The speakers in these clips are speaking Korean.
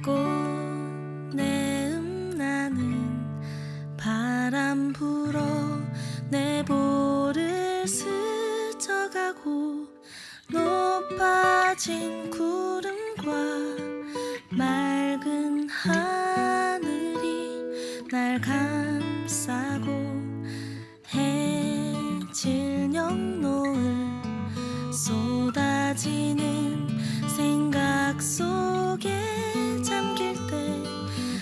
꽃내음 나는 바람 불어 내 볼을 스쳐가고 높아진 구름과 맑은 하늘이 날 감싸고 해질 영노을 쏟아지는 생각 속에 잠길 때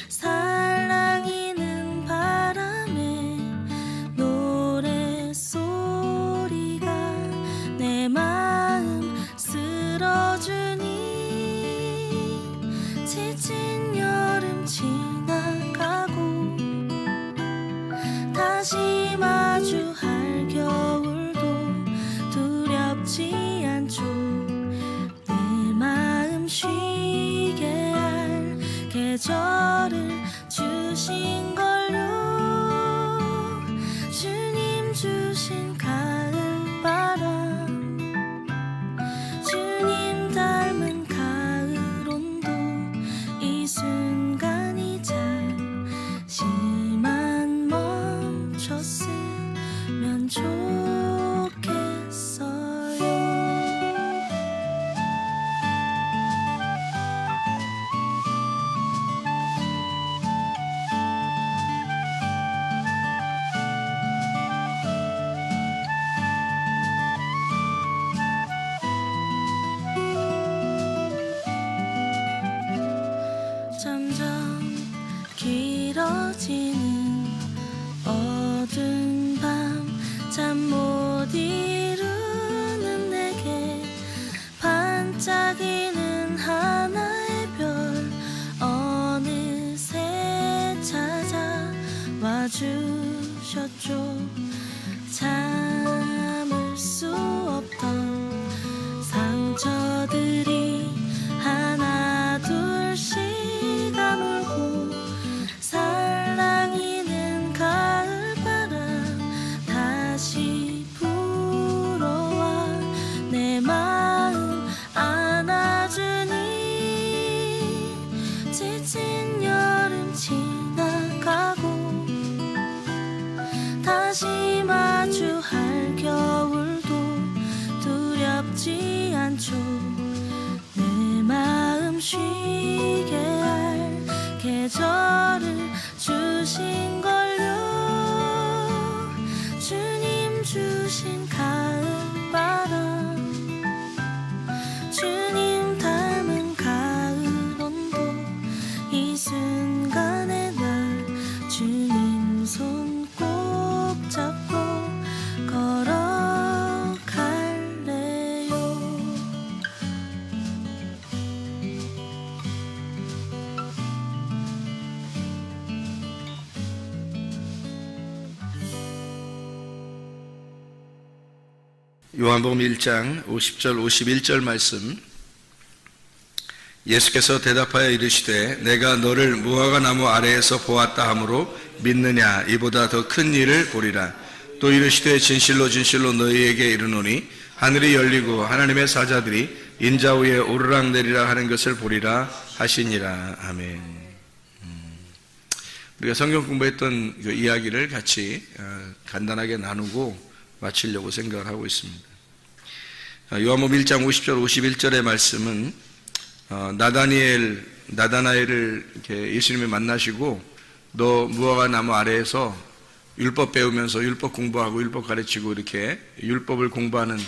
살랑이는 바람에 노랫소리가 내 마음 쓸어주니 지친 여름 지나가고 다시 마주할 겨울도 두렵지 않죠. 내 마음 쉬게 할 계절을 주신 걸요. 주님 주신 가을바람, 주님 닮은 가을 온도, 이 순간이 잠시만 멈췄으면 좋겠어요. 점점 길어지는 어두운 밤, 잠 못 이루는 내게 반짝이는 하나의 별 어느새 찾아와 주셨죠. 참을 수 없던 상처들이 하나 둘씩 아물고 살랑이는 가을바람 다시 불어와 내 마음 안아주니 지친 여름 지나가고 다시 마주할 겨울도 두렵지 않죠. 내 마음 쉬게 할 계절을 주신 걸요. 주님 주신 가을바람, 주님 닮은 가을 온도, 이 순간에 날 주님 손 꼭 잡고 걸어갈래요. 요한복음 1장 50절 51절 말씀, 예수께서 대답하여 이르시되 내가 너를 무화과 나무 아래에서 보았다 하므로 믿느냐? 이보다 더 큰 일을 보리라. 또 이르시되 진실로 진실로 너희에게 이르노니 하늘이 열리고 하나님의 사자들이 인자 위에 오르락내리락 하는 것을 보리라 하시니라. 아멘. 우리가 성경 공부했던 그 이야기를 같이 간단하게 나누고 마치려고 생각을 하고 있습니다. 요한복음 1장 50절 51절의 말씀은 나다나엘을 이렇게 예수님이 만나시고 너 무화과 나무 아래에서 율법 배우면서 율법 공부하고 율법 가르치고 이렇게 율법을 공부하는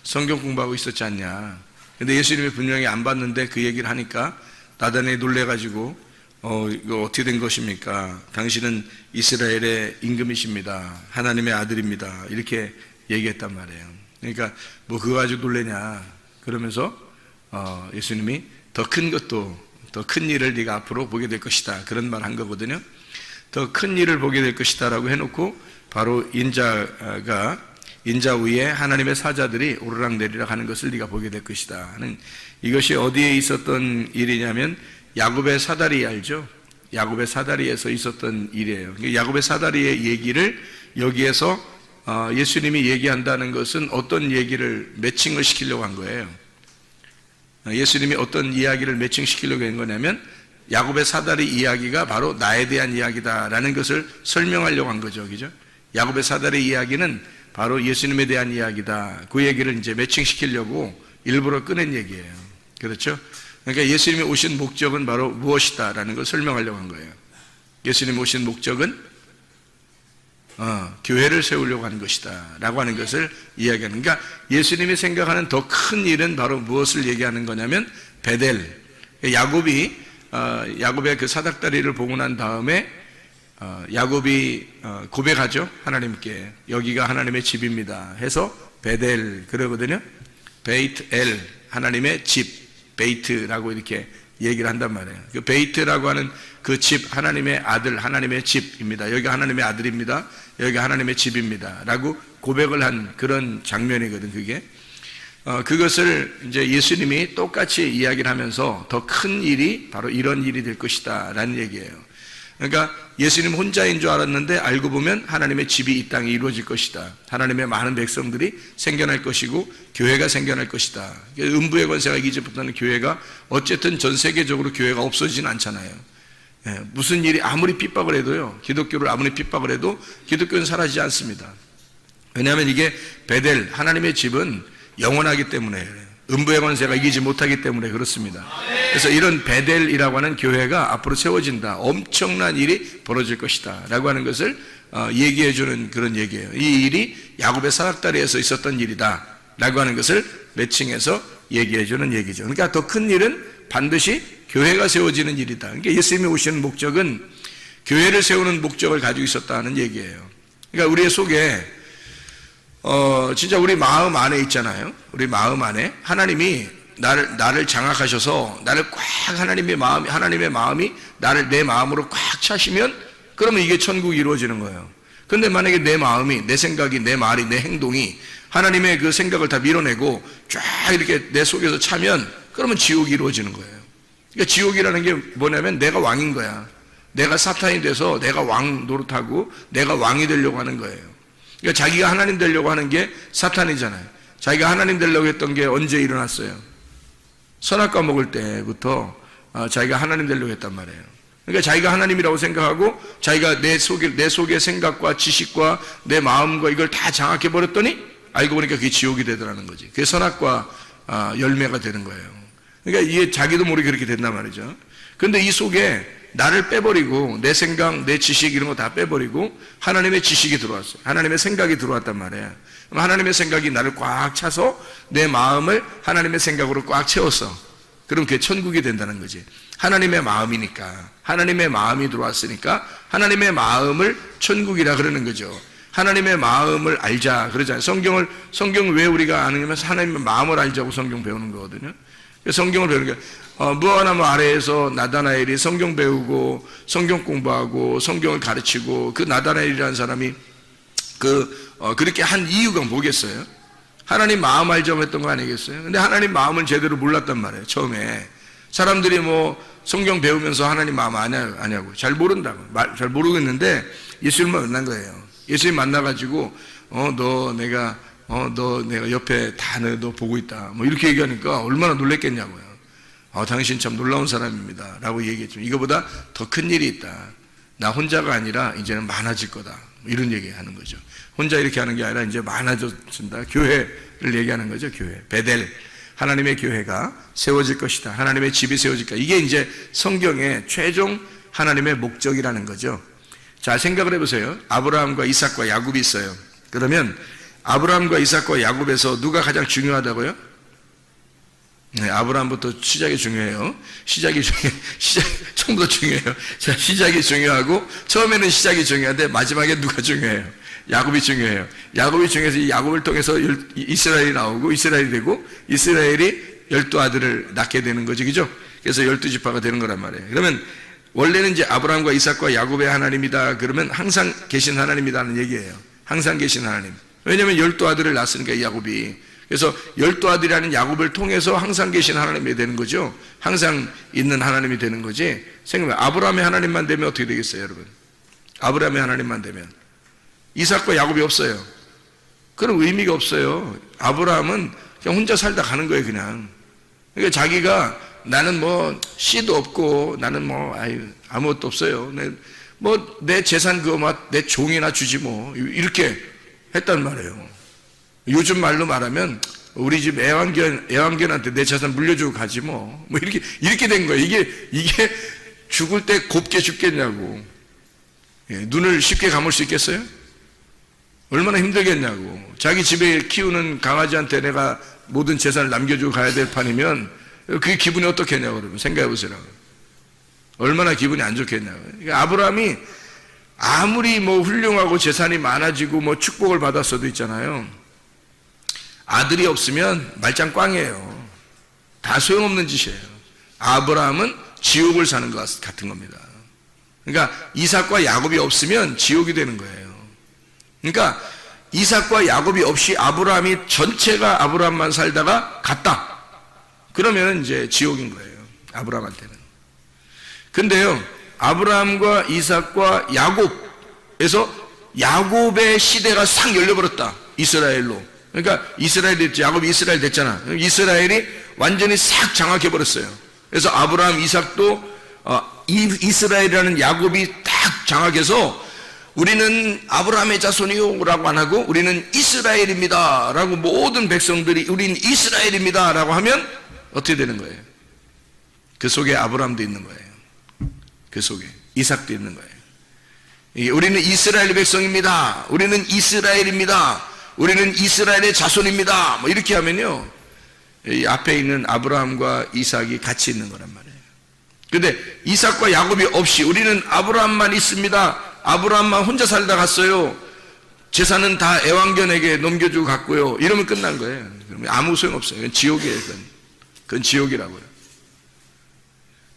성경 공부하고 있었지 않냐. 근데 예수님이 분명히 안 봤는데 그 얘기를 하니까 나다나엘이 놀래가지고 이거 어떻게 된 것입니까? 당신은 이스라엘의 임금이십니다. 하나님의 아들입니다. 이렇게 얘기했단 말이에요. 그러니까 뭐 그거 가지고 놀래냐 그러면서 예수님이 더 큰 것도, 더 큰 일을 네가 앞으로 보게 될 것이다, 그런 말 한 거거든요. 더 큰 일을 보게 될 것이다 라고 해놓고 바로 인자 위에 하나님의 사자들이 오르락내리락 하는 것을 네가 보게 될 것이다 하는, 이것이 어디에 있었던 일이냐면 야곱의 사다리 알죠? 야곱의 사다리에서 있었던 일이에요. 야곱의 사다리의 얘기를 여기에서 예수님이 얘기한다는 것은 어떤 얘기를 매칭을 시키려고 한 거예요. 예수님이 어떤 이야기를 매칭시키려고 한 거냐면 야곱의 사다리 이야기가 바로 나에 대한 이야기다라는 것을 설명하려고 한 거죠. 그죠? 야곱의 사다리 이야기는 바로 예수님에 대한 이야기다. 그 얘기를 이제 매칭시키려고 일부러 꺼낸 얘기예요. 그렇죠? 그러니까 예수님이 오신 목적은 바로 무엇이다라는 걸 설명하려고 한 거예요. 예수님이 오신 목적은 교회를 세우려고 하는 것이다 라고 하는 것을 이야기하는, 그러니까 예수님이 생각하는 더 큰 일은 바로 무엇을 얘기하는 거냐면 베델, 야곱의 그 사닥다리를 보고 난 다음에 야곱이 고백하죠. 하나님께 여기가 하나님의 집입니다 해서 베델 그러거든요. 베이트 엘, 하나님의 집, 베이트라고 이렇게 얘기를 한단 말이에요. 그 베이트라고 하는 그 집, 하나님의 아들, 하나님의 집입니다. 여기가 하나님의 아들입니다. 여기가 하나님의 집입니다 라고 고백을 한 그런 장면이거든. 그게 그것을 이제 예수님이 똑같이 이야기를 하면서 더 큰 일이 바로 이런 일이 될 것이다 라는 얘기예요. 그러니까 예수님 혼자인 줄 알았는데 알고 보면 하나님의 집이 이 땅에 이루어질 것이다. 하나님의 많은 백성들이 생겨날 것이고 교회가 생겨날 것이다. 음부의 권세가 이제부터는 교회가 어쨌든 전 세계적으로 교회가 없어지진 않잖아요. 무슨 일이 아무리 핍박을 해도요, 기독교를 아무리 핍박을 해도 기독교는 사라지지 않습니다. 왜냐하면 이게 베델, 하나님의 집은 영원하기 때문에, 음부의 권세가 이기지 못하기 때문에 그렇습니다. 그래서 이런 베델이라고 하는 교회가 앞으로 세워진다, 엄청난 일이 벌어질 것이다 라고 하는 것을 얘기해 주는 그런 얘기예요. 이 일이 야곱의 사닥다리에서 있었던 일이다 라고 하는 것을 매칭해서 얘기해 주는 얘기죠. 그러니까 더 큰 일은 반드시 교회가 세워지는 일이다. 그러니까 예수님이 오시는 목적은 교회를 세우는 목적을 가지고 있었다는 얘기예요. 그러니까 우리의 속에 진짜 우리 마음 안에 있잖아요. 우리 마음 안에 하나님이 나를 장악하셔서 나를 꽉 하나님의 마음이 내 마음으로 꽉 차시면 그러면 이게 천국이 이루어지는 거예요. 근데 만약에 내 마음이, 내 생각이, 내 말이, 내 행동이 하나님의 그 생각을 다 밀어내고 쫙 이렇게 내 속에서 차면 그러면 지옥이 이루어지는 거예요. 그러니까 지옥이라는 게 뭐냐면 내가 왕인 거야. 내가 사탄이 돼서 내가 왕 노릇하고 내가 왕이 되려고 하는 거예요. 그러니까 자기가 하나님 되려고 하는 게 사탄이잖아요. 자기가 하나님 되려고 했던 게 언제 일어났어요? 선악과 먹을 때부터 자기가 하나님 되려고 했단 말이에요. 그러니까 자기가 하나님이라고 생각하고 자기가 내 속의 생각과 지식과 내 마음과 이걸 다 장악해 버렸더니 알고 보니까 그게 지옥이 되더라는 거지. 그게 선악과 열매가 되는 거예요. 그러니까 이게 자기도 모르게 그렇게 된단 말이죠. 근데 이 속에 나를 빼버리고 내 생각, 내 지식 이런 거 다 빼버리고 하나님의 지식이 들어왔어요. 하나님의 생각이 들어왔단 말이에요. 그럼 하나님의 생각이 나를 꽉 차서 내 마음을 하나님의 생각으로 꽉 채웠어. 그럼 그게 천국이 된다는 거지. 하나님의 마음이니까, 하나님의 마음이 들어왔으니까 하나님의 마음을 천국이라 그러는 거죠. 하나님의 마음을 알자 그러잖아요. 성경을 왜 우리가 아느냐면 하나님의 마음을 알자고 성경 배우는 거거든요. 성경을 배우는 게 무화과나무 아래에서 나다나엘이 성경 배우고 성경 공부하고 성경을 가르치고 그 나다나엘이라는 사람이 그렇게 한 이유가 뭐겠어요? 하나님 마음 알자고 했던 거 아니겠어요? 근데 하나님 마음을 제대로 몰랐단 말이에요. 처음에 사람들이 뭐 성경 배우면서 하나님 마음 아냐고 잘 모른다고 잘 모르겠는데 예수님만 만난 거예요. 예수님 만나가지고 너 내가 옆에 다 너 보고 있다 뭐 이렇게 얘기하니까 얼마나 놀랬겠냐고요. 당신 참 놀라운 사람입니다 라고 얘기했죠. 이거보다 더 큰 일이 있다. 나 혼자가 아니라 이제는 많아질 거다 뭐 이런 얘기하는 거죠. 혼자 이렇게 하는 게 아니라 이제 많아진다. 교회를 얘기하는 거죠. 교회, 베델, 하나님의 교회가 세워질 것이다. 하나님의 집이 세워질 것이다. 이게 이제 성경의 최종 하나님의 목적이라는 거죠. 자, 생각을 해보세요. 아브라함과 이삭과 야곱이 있어요. 그러면 아브라함과 이삭과 야곱에서 누가 가장 중요하다고요? 네, 아브라함부터 시작이 중요해요. 처음부터 중요해요. 자, 시작이 중요하고 처음에는 시작이 중요한데 마지막에 누가 중요해요? 야곱이 중요해요. 야곱이 중요해서 이 야곱을 통해서 이스라엘이 나오고 이스라엘이 되고 이스라엘이 12아들을 낳게 되는 거죠. 그죠? 그래서 12지파가 되는 거란 말이에요. 그러면 원래는 이제 아브라함과 이삭과 야곱의 하나님이다 그러면 항상 계신 하나님이라는 얘기예요. 항상 계신 하나님. 왜냐하면 12아들을 낳았으니까 이 야곱이. 그래서 12아들이라는 야곱을 통해서 항상 계신 하나님이 되는 거죠. 항상 있는 하나님이 되는 거지. 생각해보면 아브라함의 하나님만 되면 어떻게 되겠어요, 여러분? 아브라함의 하나님만 되면 이삭과 야곱이 없어요. 그런 의미가 없어요. 아브라함은 그냥 혼자 살다 가는 거예요, 그냥. 그러니까 자기가 나는 뭐 씨도 없고 나는 뭐 아무것도 없어요. 내 재산 그거 내 종이나 주지 뭐 이렇게 했단 말이에요. 요즘 말로 말하면 우리 집 애완견한테 내 재산 물려주고 가지 뭐 이렇게 된 거예요. 이게 죽을 때 곱게 죽겠냐고. 눈을 쉽게 감을 수 있겠어요? 얼마나 힘들겠냐고. 자기 집에 키우는 강아지한테 내가 모든 재산을 남겨주고 가야 될 판이면 그게 기분이 어떻겠냐고. 그러면 생각해 보세요. 얼마나 기분이 안 좋겠냐고. 그러니까 아브라함이 아무리 뭐 훌륭하고 재산이 많아지고 뭐 축복을 받았어도 있잖아요, 아들이 없으면 말짱 꽝이에요. 다 소용없는 짓이에요. 아브라함은 지옥을 사는 것 같은 겁니다. 그러니까 이삭과 야곱이 없으면 지옥이 되는 거예요. 그러니까 이삭과 야곱이 없이 아브라함이 전체가 아브라함만 살다가 갔다, 그러면 이제 지옥인 거예요, 아브라함한테는. 근데요, 아브라함과 이삭과 야곱에서 야곱의 시대가 싹 열려버렸다, 이스라엘로. 그러니까 이스라엘이 됐죠. 야곱이 이스라엘 됐잖아. 이스라엘이 완전히 싹 장악해버렸어요. 그래서 아브라함, 이삭도 이스라엘이라는 야곱이 딱 장악해서 우리는 아브라함의 자손이요 라고 안 하고 우리는 이스라엘입니다 라고 모든 백성들이 우리는 이스라엘입니다 라고 하면 어떻게 되는 거예요? 그 속에 아브라함도 있는 거예요. 그 속에 이삭도 있는 거예요. 우리는 이스라엘 백성입니다, 우리는 이스라엘입니다, 우리는 이스라엘의 자손입니다, 뭐 이렇게 하면요, 이 앞에 있는 아브라함과 이삭이 같이 있는 거란 말이에요. 근데 이삭과 야곱이 없이 우리는 아브라함만 있습니다, 아브라함만 혼자 살다 갔어요, 재산은 다 애완견에게 넘겨주고 갔고요, 이러면 끝난 거예요. 그러면 아무 소용없어요. 그건 지옥이에요. 그건 지옥이라고요.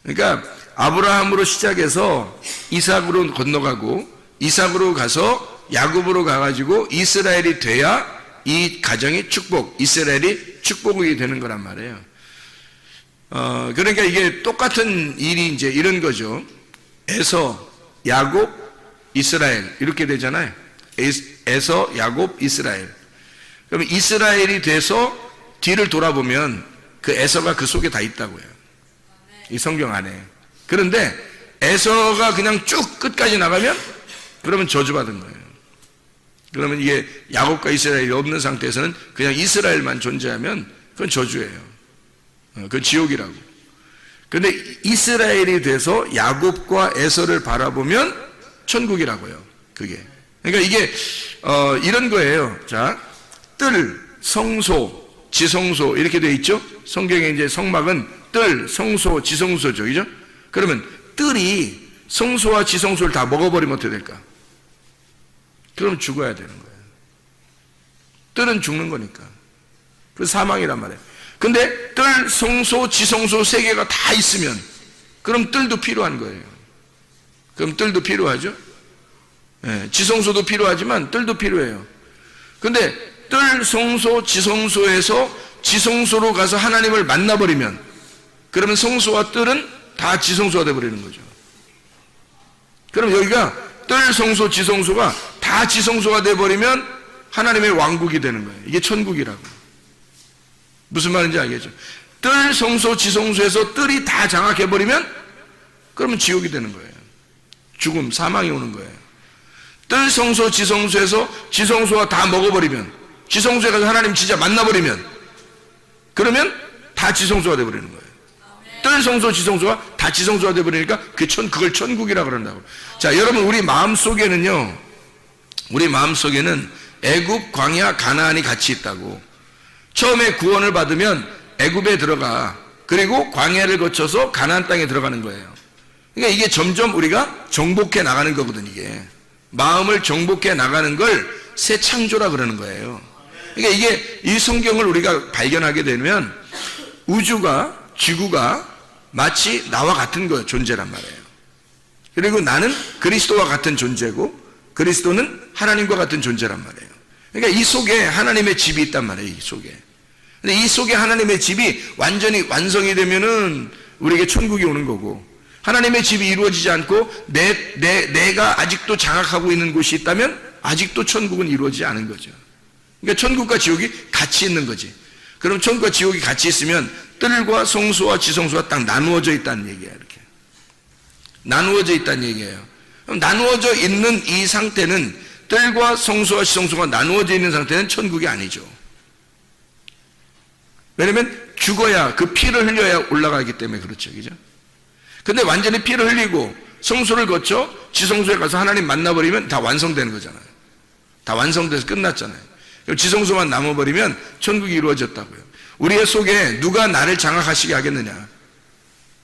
그러니까 아브라함으로 시작해서 이삭으로 건너가고 이삭으로 가서 야곱으로 가가지고 이스라엘이 돼야 이 가정이 축복, 이스라엘이 축복이 되는 거란 말이에요. 그러니까 이게 똑같은 일이 이제 이런 거죠. 에서, 야곱, 이스라엘 이렇게 되잖아요. 에서, 야곱, 이스라엘. 그러면 이스라엘이 돼서 뒤를 돌아보면 그 에서가 그 속에 다 있다고요, 이 성경 안에. 그런데 에서가 그냥 쭉 끝까지 나가면 그러면 저주받은 거예요. 그러면 이게 야곱과 이스라엘이 없는 상태에서는 그냥 이스라엘만 존재하면 그건 저주예요. 그건 지옥이라고. 근데 이스라엘이 돼서 야곱과 에서를 바라보면 천국이라고요, 그게. 그러니까 이게 이런 거예요. 자, 뜰, 성소, 지성소 이렇게 되어 있죠. 성경에 이제 성막은 뜰, 성소, 지성소죠, 그죠? 그러면 뜰이 성소와 지성소를 다 먹어버리면 어떻게 될까? 그럼 죽어야 되는 거예요. 뜰은 죽는 거니까. 그 사망이란 말이에요. 근데 뜰, 성소, 지성소 세 개가 다 있으면 그럼 뜰도 필요한 거예요. 그럼 뜰도 필요하죠. 지성소도 필요하지만 뜰도 필요해요. 근데 뜰, 성소, 지성소에서 지성소로 가서 하나님을 만나버리면 그러면 성소와 뜰은 다 지성소가 되어버리는 거죠. 그럼 여기가 뜰, 성소, 지성소가 다 지성소가 되어버리면 하나님의 왕국이 되는 거예요. 이게 천국이라고. 무슨 말인지 알겠죠? 뜰, 성소, 지성소에서 뜰이 다 장악해버리면 그러면 지옥이 되는 거예요. 죽음, 사망이 오는 거예요. 뜰, 성소, 지성소에서 지성소가 다 먹어버리면, 지성소에 가서 하나님 진짜 만나버리면 그러면 다 지성소가 되어버리는 거예요. 뜰, 성소, 지성소가 다 지성소가 되어버리니까 그걸 천국이라 그런다고. 자, 여러분, 우리 마음속에는 애굽, 광야, 가나안이 같이 있다고. 처음에 구원을 받으면 애굽에 들어가, 그리고 광야를 거쳐서 가나안 땅에 들어가는 거예요. 그러니까 이게 점점 우리가 정복해 나가는 거거든. 이게 마음을 정복해 나가는 걸 새 창조라 그러는 거예요. 그러니까 이게 이 성경을 우리가 발견하게 되면 우주가, 지구가 마치 나와 같은 거예요, 존재란 말이에요. 그리고 나는 그리스도와 같은 존재고 그리스도는 하나님과 같은 존재란 말이에요. 그러니까 이 속에 하나님의 집이 있단 말이에요, 이 속에. 근데 이 속에 하나님의 집이 완전히 완성이 되면은 우리에게 천국이 오는 거고, 하나님의 집이 이루어지지 않고 내가 아직도 장악하고 있는 곳이 있다면 아직도 천국은 이루어지지 않은 거죠. 그러니까 천국과 지옥이 같이 있는 거지. 그럼 천국과 지옥이 같이 있으면 뜰과 성소와 지성소가 딱 나누어져 있다는 얘기예요. 이렇게 나누어져 있다는 얘기예요. 그럼 나누어져 있는 이 상태는, 뜰과 성소와 지성소가 나누어져 있는 상태는 천국이 아니죠. 왜냐면 죽어야, 그 피를 흘려야 올라가기 때문에 그렇죠. 그죠? 근데 완전히 피를 흘리고 성소를 거쳐 지성소에 가서 하나님 만나버리면 다 완성되는 거잖아요. 다 완성돼서 끝났잖아요. 그럼 지성소만 남아버리면 천국이 이루어졌다고요. 우리의 속에 누가 나를 장악하시게 하겠느냐?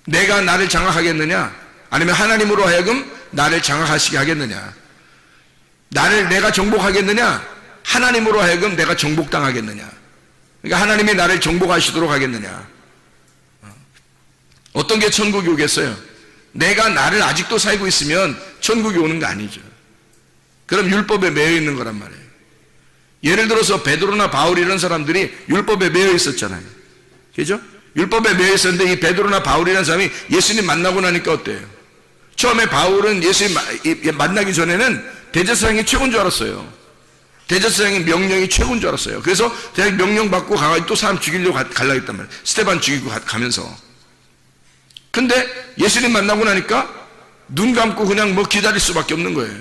내가 나를 장악하겠느냐? 아니면 하나님으로 하여금 나를 장악하시게 하겠느냐? 내가 정복하겠느냐? 하나님으로 하여금 내가 정복당하겠느냐? 그러니까 하나님이 나를 정복하시도록 하겠느냐? 어떤 게 천국이 오겠어요? 내가 나를 아직도 살고 있으면 천국이 오는 거 아니죠. 그럼 율법에 매여 있는 거란 말이에요. 예를 들어서 베드로나 바울 이런 사람들이 율법에 매여 있었잖아요. 그죠? 율법에 매여 있었는데 이 베드로나 바울이라는 사람이 예수님 만나고 나니까 어때요? 처음에 바울은 예수님 만나기 전에는 대제사장이 최고인 줄 알았어요. 대제사장의 명령이 최고인 줄 알았어요. 그래서 대장 명령 받고 가가지고 또 사람 죽이려고 가려고 했단 말이에요. 스테반 죽이고 가면서. 근데 예수님 만나고 나니까 눈 감고 그냥 뭐 기다릴 수밖에 없는 거예요.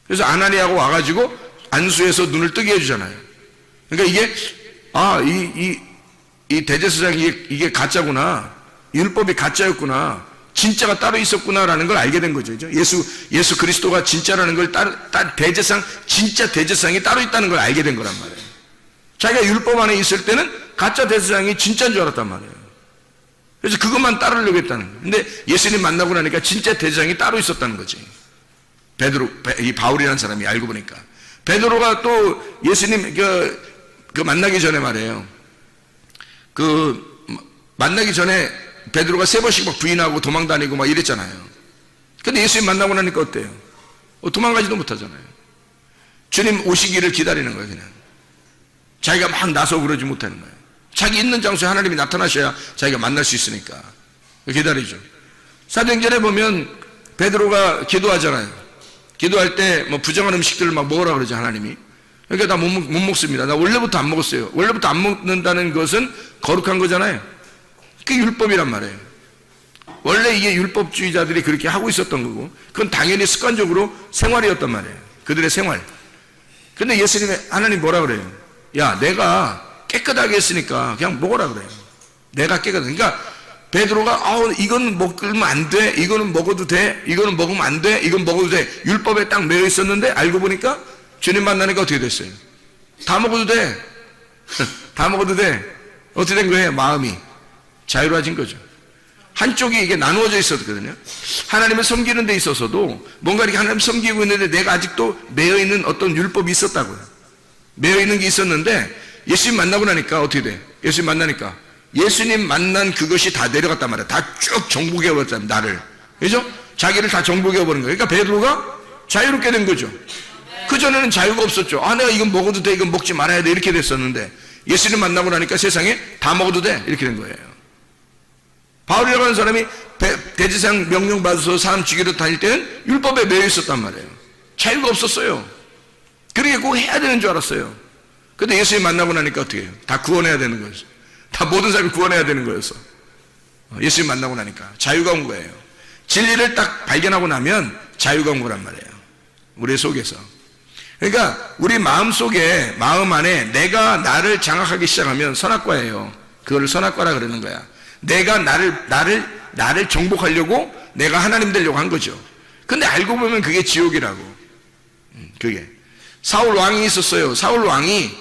그래서 아나니아가 와가지고 안수해서 눈을 뜨게 해주잖아요. 그러니까 이게, 이 대제사장이 이게 가짜구나. 율법이 가짜였구나. 진짜가 따로 있었구나라는 걸 알게 된 거죠. 예수 그리스도가 진짜라는 걸 진짜 대제사장이 따로 있다는 걸 알게 된 거란 말이에요. 자기가 율법 안에 있을 때는 가짜 대제사장이 진짜인 줄 알았단 말이에요. 그래서 그것만 따르려고 했다는 거예요. 근데 예수님 만나고 나니까 진짜 대제사장이 따로 있었다는 거지. 이 바울이라는 사람이 알고 보니까. 베드로가 또 예수님 그 만나기 전에 말이에요. 만나기 전에 베드로가 3번씩 막 부인하고 도망다니고 막 이랬잖아요. 근데 예수님 만나고 나니까 어때요? 도망가지도 못하잖아요. 주님 오시기를 기다리는 거예요, 그냥. 자기가 막 나서 그러지 못하는 거예요. 자기 있는 장소에 하나님이 나타나셔야 자기가 만날 수 있으니까 기다리죠. 사도행전에 보면 베드로가 기도하잖아요. 기도할 때 뭐 부정한 음식들을 막 먹으라 그러죠, 하나님이. 그러니까 나 못 먹습니다. 나 원래부터 안 먹었어요. 원래부터 안 먹는다는 것은 거룩한 거잖아요. 그게 율법이란 말이에요. 원래 이게 율법주의자들이 그렇게 하고 있었던 거고, 그건 당연히 습관적으로 생활이었단 말이에요. 그들의 생활. 근데 예수님이, 하나님 뭐라 그래요? 야, 내가 깨끗하게 했으니까 그냥 먹어라 그래요. 내가 깨끗하게. 그러니까 베드로가 이건 먹으면 안 돼, 이거는 먹어도 돼, 이거는 먹으면 안 돼, 이건 먹어도 돼, 율법에 딱 매여 있었는데 알고 보니까 주님 만나니까 어떻게 됐어요? 다 먹어도 돼. 다 먹어도 돼. 어떻게 된 거예요? 마음이 자유로워진 거죠. 한쪽이 이게 나누어져 있었거든요. 하나님을 섬기는 데 있어서도 뭔가 이렇게 하나님 섬기고 있는데 내가 아직도 매여 있는 어떤 율법이 있었다고요. 매여 있는 게 있었는데 예수님 만나고 나니까 어떻게 돼? 예수님 만나니까 예수님 만난 그것이 다 내려갔단 말이야. 다 쭉 정복해버렸잖아, 나를. 그죠? 자기를 다 정복해버린 거예요. 그러니까 베드로가 자유롭게 된 거죠. 그전에는 자유가 없었죠. 내가 이건 먹어도 돼, 이건 먹지 말아야 돼, 이렇게 됐었는데 예수님 만나고 나니까 세상에 다 먹어도 돼, 이렇게 된 거예요. 바울이라고 하는 사람이 대제사장 명령 받아서 사람 죽이러 다닐 때는 율법에 매여 있었단 말이에요. 자유가 없었어요. 그러게 꼭 해야 되는 줄 알았어요. 근데 예수님 만나고 나니까 어떻게 해요? 다 구원해야 되는 거였어요. 다 모든 사람을 구원해야 되는 거였어. 예수님 만나고 나니까 자유가 온 거예요. 진리를 딱 발견하고 나면 자유가 온 거란 말이에요. 우리 속에서. 그러니까 우리 마음 속에, 마음 안에 내가 나를 장악하기 시작하면 선악과예요. 그거를 선악과라 그러는 거야. 내가 나를 정복하려고 내가 하나님 되려고 한 거죠. 근데 알고 보면 그게 지옥이라고. 그게. 사울 왕이 있었어요. 사울 왕이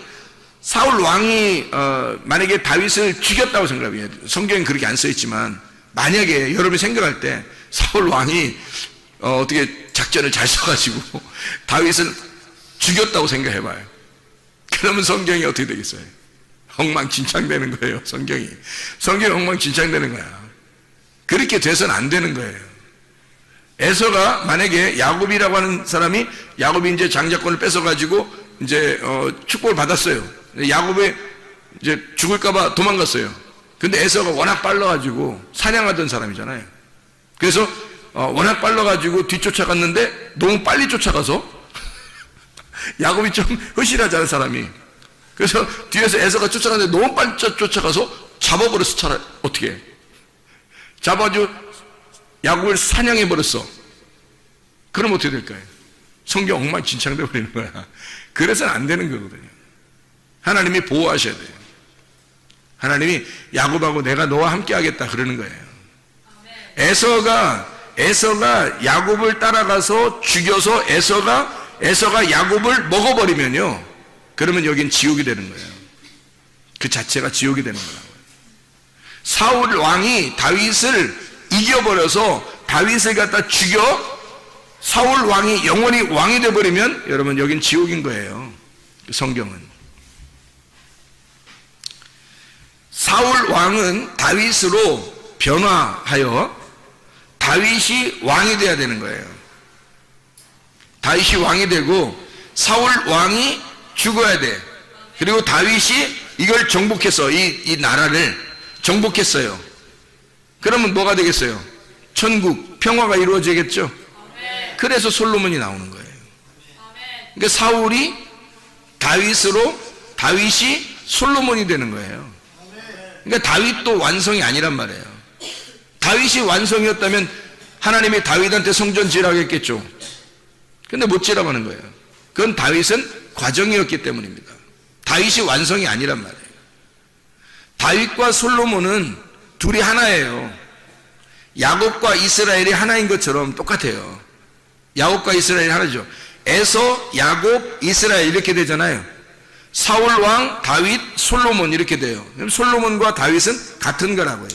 만약에 다윗을 죽였다고 생각해요. 성경엔 그렇게 안 써있지만 만약에 여러분이 생각할 때 사울 왕이 어떻게 작전을 잘 써가지고 다윗을 죽였다고 생각해봐요. 그러면 성경이 어떻게 되겠어요? 엉망진창되는 거예요. 성경이 엉망진창되는 거야. 그렇게 돼서는 안 되는 거예요. 에서가 만약에 야곱이라고 하는 사람이, 야곱이 이제 장자권을 뺏어가지고 이제 축복을 받았어요. 야곱이 이제 죽을까봐 도망갔어요. 근데 에서가 워낙 빨라가지고 사냥하던 사람이잖아요. 그래서 워낙 빨라가지고 뒤쫓아갔는데 너무 빨리 쫓아가서 야곱이 좀 허실하잖아요, 사람이. 그래서 뒤에서 에서가 쫓아가는데 너무 빨리 쫓아가서 잡아버렸어. 차라리 어떻게 해? 잡아줘 야곱을 사냥해버렸어. 그럼 어떻게 될까요? 성경 엉망진창 되어버리는 거야. 그래서는 안 되는 거거든요. 하나님이 보호하셔야 돼요. 하나님이 야곱하고 내가 너와 함께 하겠다 그러는 거예요. 에서가 야곱을 따라가서 죽여서 에서가 야곱을 먹어버리면요, 그러면 여긴 지옥이 되는 거예요. 그 자체가 지옥이 되는 거라고요. 사울 왕이 다윗을 이겨버려서 다윗을 갖다 죽여 사울 왕이 영원히 왕이 되어버리면 여러분 여긴 지옥인 거예요. 성경은. 사울 왕은 다윗으로 변화하여 다윗이 왕이 돼야 되는 거예요. 다윗이 왕이 되고 사울 왕이 죽어야 돼. 그리고 다윗이 이걸 정복했어. 이 나라를 정복했어요. 그러면 뭐가 되겠어요? 천국, 평화가 이루어지겠죠? 그래서 솔로몬이 나오는 거예요. 그러니까 사울이 다윗으로, 다윗이 솔로몬이 되는 거예요. 그러니까 다윗도 완성이 아니란 말이에요. 다윗이 완성이었다면 하나님이 다윗한테 성전 지으라고 했겠죠. 근데 못 지으라고 하는 거예요. 그건 다윗은 과정이었기 때문입니다. 다윗이 완성이 아니란 말이에요. 다윗과 솔로몬은 둘이 하나예요. 야곱과 이스라엘이 하나인 것처럼 똑같아요. 야곱과 이스라엘이 하나죠. 에서, 야곱, 이스라엘 이렇게 되잖아요. 사울 왕, 다윗, 솔로몬 이렇게 돼요. 그럼 솔로몬과 다윗은 같은 거라고요.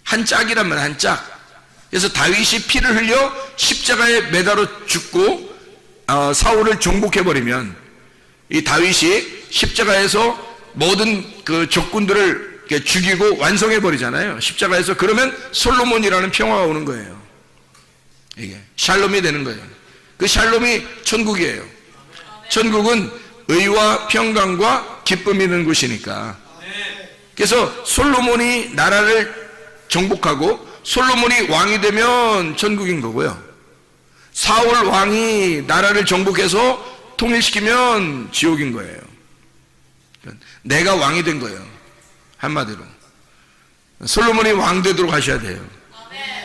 한 짝이란 말이에요. 한 짝. 그래서 다윗이 피를 흘려 십자가에 매달아 죽고 사울을 정복해버리면 이 다윗이 십자가에서 모든 그 적군들을 죽이고 완성해버리잖아요. 십자가에서. 그러면 솔로몬이라는 평화가 오는 거예요. 이게 샬롬이 되는 거예요. 그 샬롬이 천국이에요. 천국은 의와 평강과 기쁨이 있는 곳이니까. 그래서 솔로몬이 나라를 정복하고 솔로몬이 왕이 되면 천국인 거고요. 사울 왕이 나라를 정복해서 통일시키면 지옥인 거예요. 내가 왕이 된 거예요. 한마디로 솔로몬이 왕 되도록 하셔야 돼요.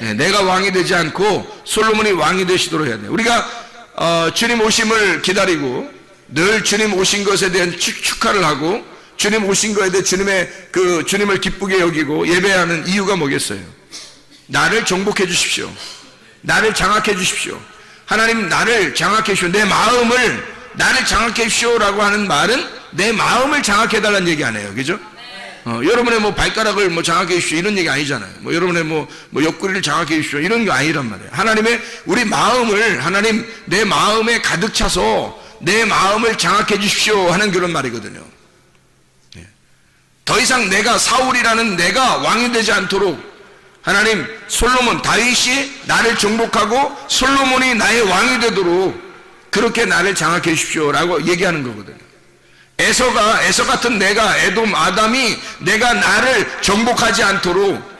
네, 내가 왕이 되지 않고 솔로몬이 왕이 되시도록 해야 돼요. 우리가 주님 오심을 기다리고 늘 주님 오신 것에 대한 축하를 하고 주님 오신 것에 대해 주님을 기쁘게 여기고 예배하는 이유가 뭐겠어요? 나를 정복해 주십시오. 나를 장악해 주십시오. 하나님 나를 장악해 주십시오. 내 마음을 나를 장악해 주십시오라고 하는 말은 내 마음을 장악해 달라는 얘기 아니에요. 그죠? 여러분의 뭐 발가락을 뭐 장악해 주십시오 이런 얘기 아니잖아요. 뭐 여러분의 뭐 옆구리를 장악해 주십시오 이런 거 아니란 말이에요. 하나님의 우리 마음을 하나님 내 마음에 가득 차서 내 마음을 장악해 주십시오 하는 그런 말이거든요. 더 이상 내가 사울이라는 내가 왕이 되지 않도록 하나님 솔로몬 다윗이 나를 정복하고 솔로몬이 나의 왕이 되도록 그렇게 나를 장악해 주십시오 라고 얘기하는 거거든요. 에서 같은 내가 에돔 아담이 내가 나를 정복하지 않도록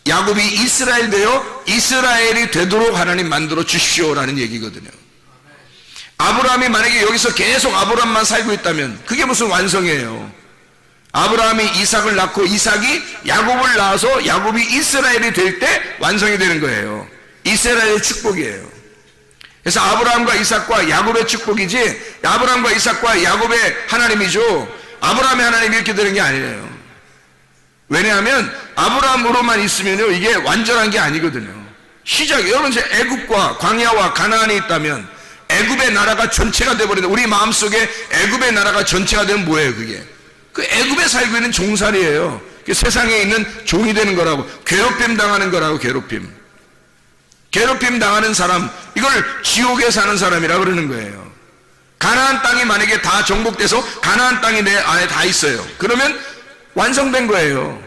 야곱이 이스라엘 되어 이스라엘이 되도록 하나님 만들어 주십시오라는 얘기거든요. 아브라함이 만약에 여기서 계속 아브라함만 살고 있다면 그게 무슨 완성이에요. 아브라함이 이삭을 낳고 이삭이 야곱을 낳아서 야곱이 이스라엘이 될 때 완성이 되는 거예요. 이스라엘의 축복이에요. 그래서 아브라함과 이삭과 야곱의 축복이지 아브라함과 이삭과 야곱의 하나님이죠. 아브라함의 하나님이 이렇게 되는 게 아니에요. 왜냐하면 아브라함으로만 있으면요 이게 완전한 게 아니거든요. 시작이 여러분 이제 애굽과 광야와 가나안이 있다면 애굽의 나라가 전체가 돼버린다. 우리 마음속에 애굽의 나라가 전체가 되면 뭐예요 그게? 그 애굽에 살고 있는 종살이에요. 그 세상에 있는 종이 되는 거라고. 괴롭힘 당하는 거라고. 괴롭힘 당하는 사람, 이걸 지옥에 사는 사람이라고 그러는 거예요. 가나안 땅이 만약에 다 정복돼서 가나안 땅이 내 안에 다 있어요. 그러면 완성된 거예요.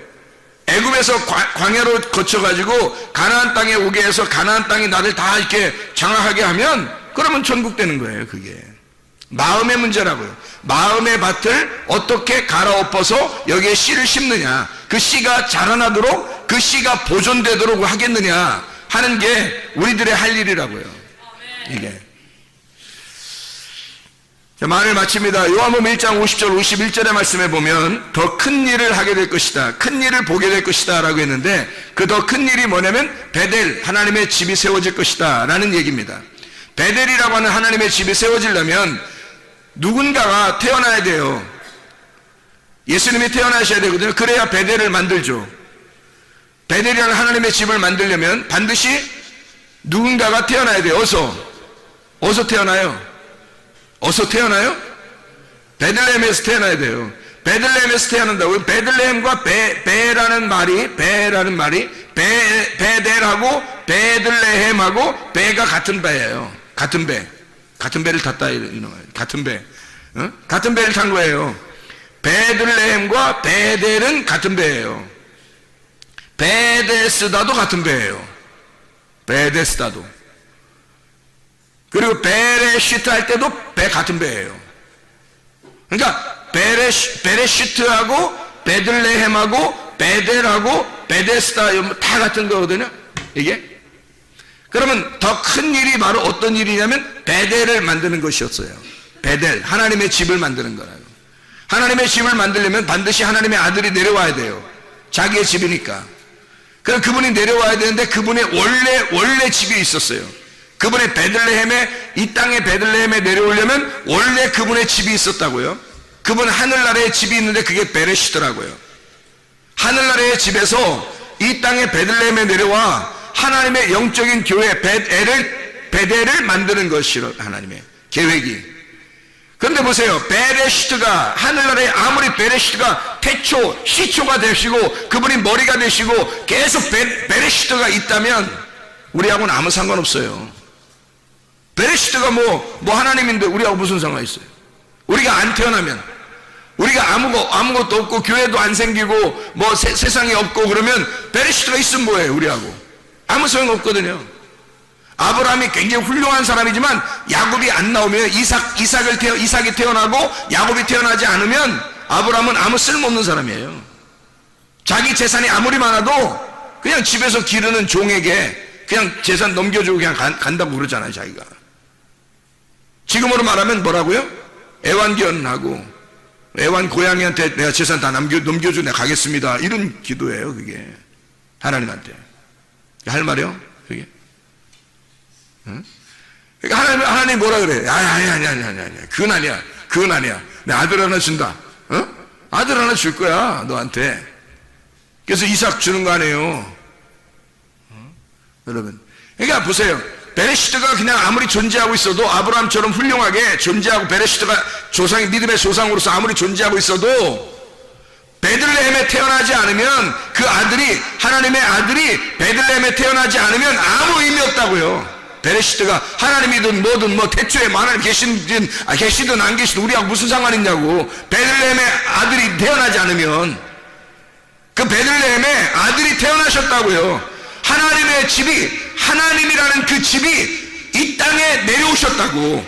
애굽에서 광야로 거쳐가지고 가나안 땅에 오게 해서 가나안 땅이 나를 다 이렇게 장악하게 하면 그러면 천국 되는 거예요. 그게 마음의 문제라고요. 마음의 밭을 어떻게 갈아엎어서 여기에 씨를 심느냐, 그 씨가 자라나도록 그 씨가 보존되도록 하겠느냐 하는 게 우리들의 할 일이라고요. 이게 자, 말을 마칩니다. 요한복음 1장 50절 51절의 말씀에 보면 더 큰 일을 하게 될 것이다, 큰 일을 보게 될 것이다 라고 했는데, 그 더 큰 일이 뭐냐면 베델, 하나님의 집이 세워질 것이다 라는 얘기입니다. 베델이라고 하는 하나님의 집이 세워지려면 누군가가 태어나야 돼요. 예수님이 태어나셔야 되거든요. 그래야 베델을 만들죠. 베델이라는 하나님의 집을 만들려면 반드시 누군가가 태어나야 돼요. 어서 태어나요? 어서 태어나요? 베들레헴에서 태어나야 돼요. 베들레헴에서 태어난다고요? 베들레헴과 베라는 말이 베델하고 베들레헴하고 베가 같은 배예요. 같은 배를 탔다 이런 거예요. 같은 배, 같은 배를 탄 거예요. 베들레헴과 베델은 같은 배예요. 베데스다도 같은 배예요. 베데스다도. 그리고 베레시트 할 때도 같은 배예요. 그러니까 베레시트하고 베들레헴하고 베델하고 베데스다 다 같은 거거든요. 이게. 그러면 더 큰 일이 바로 어떤 일이냐면 베델을 만드는 것이었어요. 베델, 하나님의 집을 만드는 거라고. 하나님의 집을 만들려면 반드시 하나님의 아들이 내려와야 돼요. 자기의 집이니까. 그럼 그분이 내려와야 되는데 그분의 원래 집이 있었어요. 그분의 베들레헴에, 이 땅의 베들레헴에 내려오려면 원래 그분의 집이 있었다고요. 그분 하늘나라에 집이 있는데 그게 베레시더라고요. 하늘나라의 집에서 이 땅의 베들레헴에 내려와 하나님의 영적인 교회 베델을 만드는 것이로 하나님의 계획이. 그런데 보세요. 베레시트가, 하늘나라에 아무리 베레시트가 태초, 시초가 되시고 그분이 머리가 되시고 계속 베레시트가 있다면 우리하고는 아무 상관없어요. 베레시트가 뭐 하나님인데 우리하고 무슨 상관이 있어요? 우리가 안 태어나면, 우리가 아무것도 없고 교회도 안 생기고 뭐 세상이 없고 그러면 베레시트가 있으면 뭐예요? 우리하고 아무 소용 없거든요. 아브라함이 굉장히 훌륭한 사람이지만 야곱이 안 나오면, 이삭이 태어나고 야곱이 태어나지 않으면 아브라함은 아무 쓸모없는 사람이에요. 자기 재산이 아무리 많아도 그냥 집에서 기르는 종에게 그냥 재산 넘겨주고 그냥 간다고 그러잖아요. 자기가. 지금으로 말하면 뭐라고요? 애완견하고 애완 고양이한테 내가 재산 다 넘겨주고 내가 가겠습니다, 이런 기도예요. 그게 하나님한테 할 말이요 그게. 응? 그러니까 하나님 뭐라 그래? 아니야. 그건 아니야. 내 아들 하나 준다. 아들 하나 줄 거야, 너한테. 그래서 이삭 주는 거 아니에요. 여러분. 그러니까 보세요. 베레시트가 그냥 아무리 존재하고 있어도, 아브라함처럼 훌륭하게 존재하고 베레시트가 믿음의 조상으로서 아무리 존재하고 있어도 베들레헴에 태어나지 않으면 그 아들이, 하나님의 아들이 베들레헴에 태어나지 않으면 아무 의미 없다고요. 베레시트가 하나님이든 뭐든 뭐 태초에 하나님 계시든 안 계시든 우리하고 무슨 상관 있냐고. 베들레헴에 아들이 태어나지 않으면, 그 베들레헴에 아들이 태어나셨다고요. 하나님의 집이, 하나님이라는 그 집이 이 땅에 내려오셨다고.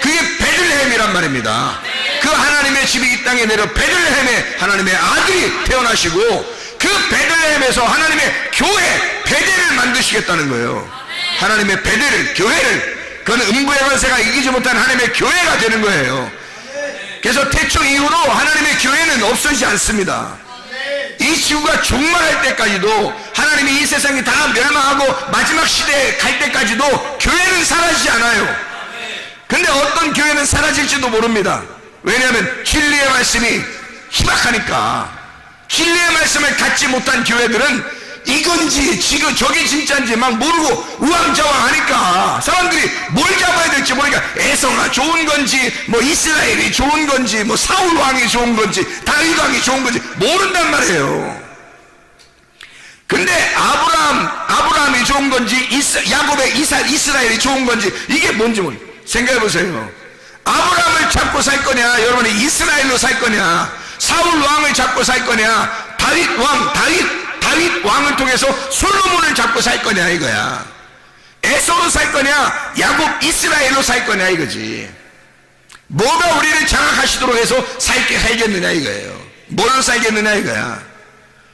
그게 베들레헴이란 말입니다. 그 하나님의 집이 이 땅에 내려 베들레헴에 하나님의 아들이 태어나시고 그 베들레헴에서 하나님의 교회 베델을 만드시겠다는 거예요. 하나님의 베델을, 교회를, 그건 음부의 권세가 이기지 못한 하나님의 교회가 되는 거예요. 그래서 태초 이후로 하나님의 교회는 없어지지 않습니다. 이 지구가 종말할 때까지도, 하나님이 이 세상이 다 멸망하고 마지막 시대에 갈 때까지도 교회는 사라지지 않아요. 근데 어떤 교회는 사라질지도 모릅니다. 왜냐하면 진리의 말씀이 희박하니까. 진리의 말씀을 갖지 못한 교회들은 이건지 지금 저게 진짜인지 막 모르고 우왕좌왕하니까 사람들이 뭘 잡아야 될지 모르니까 에서가 좋은 건지 뭐 이스라엘이 좋은 건지 뭐 사울 왕이 좋은 건지 다윗 왕이 좋은 건지 모른단 말이에요. 근데 아브라함이 좋은 건지 야곱의 이스라엘이 좋은 건지 이게 뭔지 생각해 보세요. 아브라함을 잡고 살 거냐, 여러분이 이스라엘로 살 거냐, 사울 왕을 잡고 살 거냐, 다윗 왕을 통해서 솔로몬을 잡고 살 거냐 이거야. 에서로 살 거냐, 야곱 이스라엘로 살 거냐 이거지. 뭐가 우리를 장악하시도록 해서 살겠느냐 이거예요. 뭘로 살겠느냐 이거야.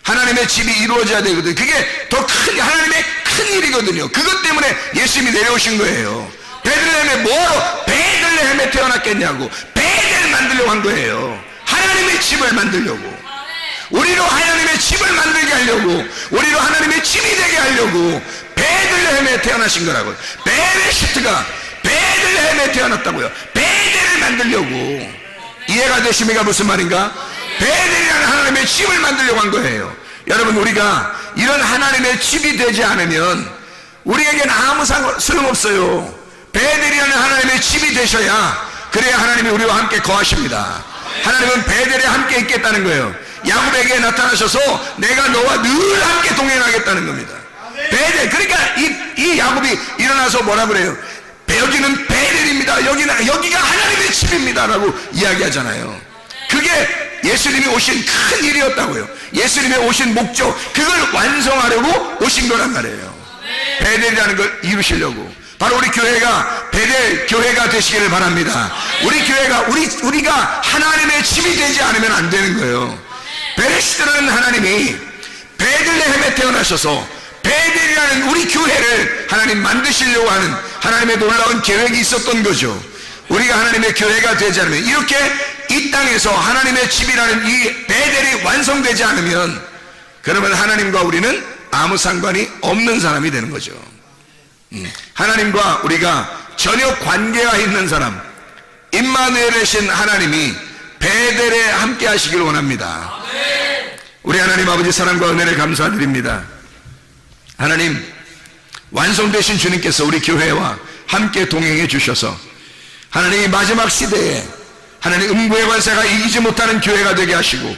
하나님의 집이 이루어져야 되거든. 그게 더 큰, 하나님의 큰 일이거든요. 그것 때문에 예수님이 내려오신 거예요. 베들레헴에 뭐하러 베들레헴에 태어났겠냐고. 만들려고 한 거예요. 하나님의 집을 만들려고. 우리로 하나님의 집을 만들게 하려고, 우리로 하나님의 집이 되게 하려고 베들레헴에 태어나신 거라고요. 베레시트가 베들레헴에 태어났다고요. 베델을 만들려고. 이해가 되십니까? 무슨 말인가? 베델이라는 하나님의 집을 만들려고 한 거예요. 여러분, 우리가 이런 하나님의 집이 되지 않으면 우리에게는 아무 소용없어요. 베델이라는 하나님의 집이 되셔야, 그래야 하나님이 우리와 함께 거하십니다. 하나님은 베델에 함께 있겠다는 거예요. 야곱에게 나타나셔서 내가 너와 늘 함께 동행하겠다는 겁니다. 베델. 그러니까 이 야곱이 일어나서 뭐라 그래요? 여기는 베델입니다. 여기가 하나님의 집입니다. 라고 이야기하잖아요. 그게 예수님이 오신 큰 일이었다고요. 예수님이 오신 목적, 그걸 완성하려고 오신 거란 말이에요. 베델이라는 걸 이루시려고. 바로 우리 교회가 베델 교회가 되시기를 바랍니다. 우리 교회가 우리가 하나님의 집이 되지 않으면 안 되는 거예요. 베레시드라는 하나님이 베들레헴에 태어나셔서 베델이라는 우리 교회를 하나님 만드시려고 하는 하나님의 놀라운 계획이 있었던 거죠. 우리가 하나님의 교회가 되지 않으면, 이렇게 이 땅에서 하나님의 집이라는 이 베델이 완성되지 않으면, 그러면 하나님과 우리는 아무 상관이 없는 사람이 되는 거죠. 하나님과 우리가 전혀 관계가 있는 사람, 임마누엘이신 하나님이 베델에 함께 하시길 원합니다. 우리 하나님 아버지 사랑과 은혜를 감사드립니다. 하나님, 완성되신 주님께서 우리 교회와 함께 동행해 주셔서 하나님 마지막 시대에 하나님 음부의 관세가 이기지 못하는 교회가 되게 하시고,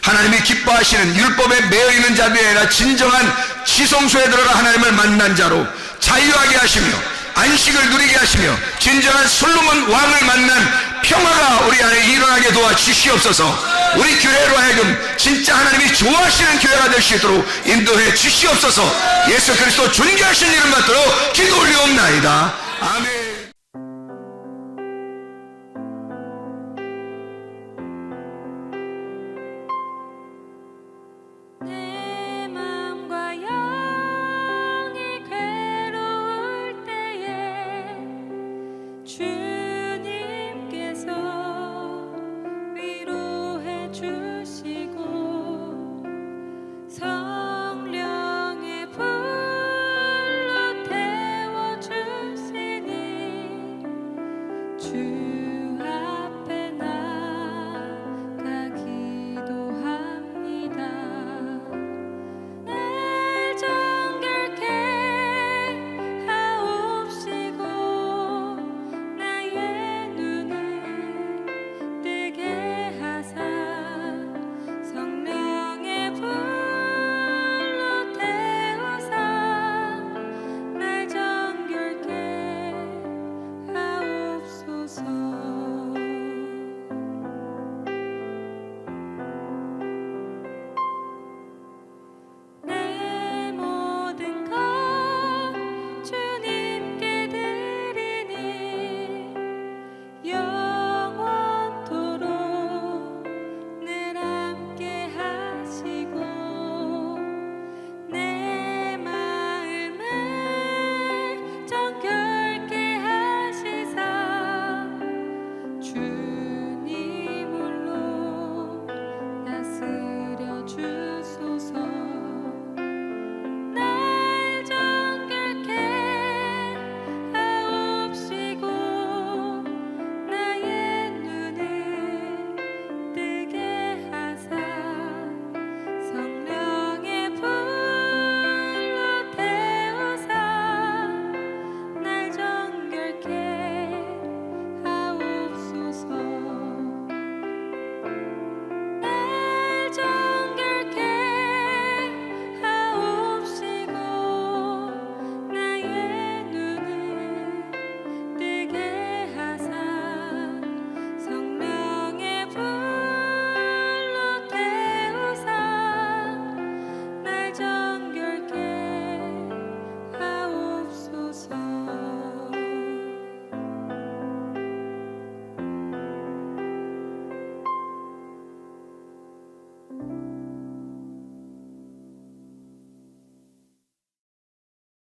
하나님이 기뻐하시는 율법에 매여 있는 자들이 아니라 진정한 지성소에 들어가 하나님을 만난 자로 자유하게 하시며 안식을 누리게 하시며 진정한 솔로몬 왕을 만난 평화가 우리 안에 일어나게 도와주시옵소서. 우리 교회로 하여금 진짜 하나님이 좋아하시는 교회가 될 수 있도록 인도해 주시옵소서. 예수 그리스도 존귀하신 이름 받들어 기도 올리옵나이다. 아멘.